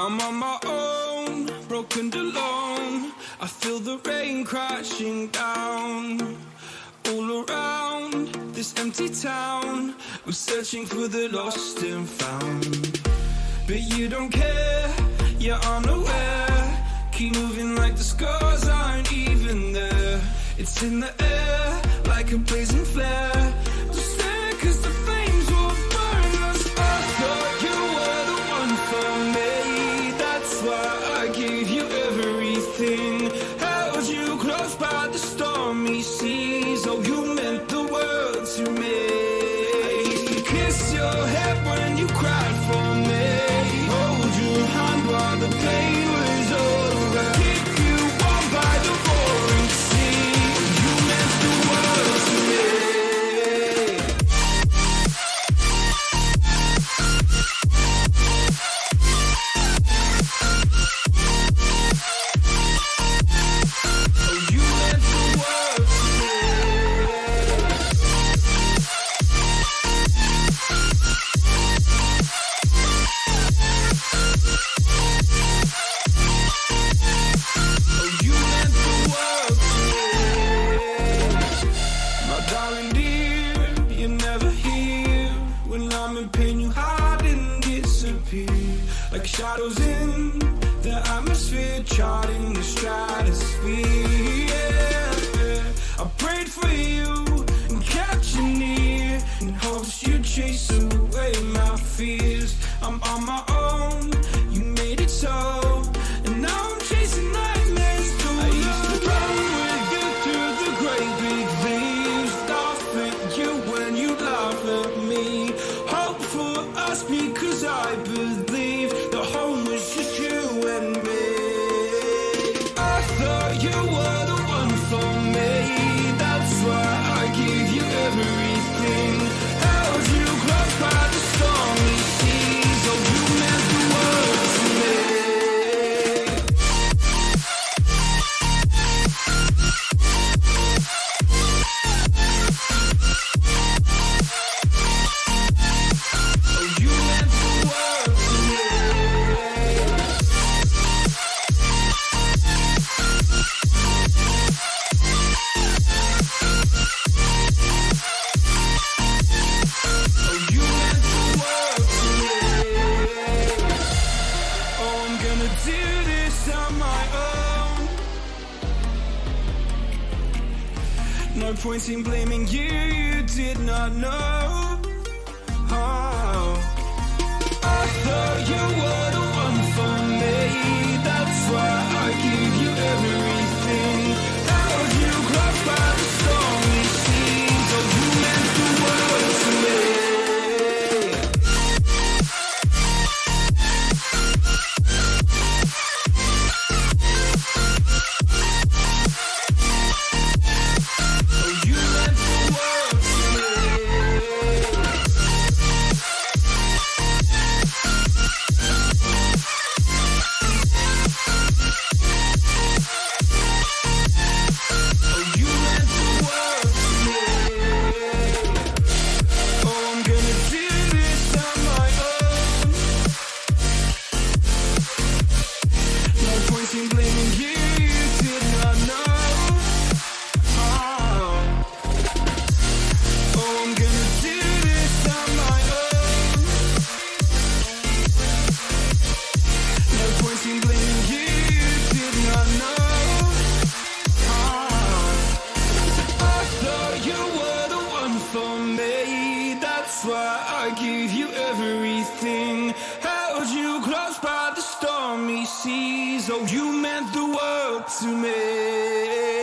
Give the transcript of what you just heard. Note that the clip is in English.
I'm on my own, broken alone. I feel the rain crashing down. All around this empty town, we're searching for the lost and found. But you don't care, you're unaware. Keep moving like the scars aren't even there. It's in the air, like a blazing flare. Just stare, cause the flames will burn us. I thought you were the one for me. That's why I gave you everything. Held you close by the stormy seas. Oh, you meant the world to me. I used to kiss your head when you cried for me. Hold your hand while the pain was over. Keep you warm by the roaring sea. You meant the world to me. Oh, you meant the world to me. Oh, you meant the world to me. My darling dear, you're never here. When I'm in pain, you hide and disappear. Like shadows in the atmosphere, charting the stratosphere. Yeah. I prayed for you and kept you near, in hopes you'd chase away my fears. I'm on my own, you made it so, and now I'm chasing nightmares too. I used to run with you through the great big leaves, laugh at you when you laugh at me. Hope for us because I believe the home was just you and me. I thought you were the one for me. That's why I gave you everything. Held you close by the stormy seas. Oh, you meant the world to me. Oh, you meant the world to me. Oh, you meant the world to me. Oh, I'm gonna do this on my own. No point in blaming you, you did not know. Oh, I thought you were the one for me. That's why I gave you everything. Held you close by the stormy seas. Oh, you meant the world to me. Oh, you meant the world to me. Oh, you meant the world to me. Oh, I'm gonna do this on my own. No point in blaming you, you did not know. Oh, I'm gonna do this on my own. No point in blaming you, you did not know. I thought you were the one for me. That's why I gave you everything. Held you close by the stormy seas. Oh, you meant the world to me.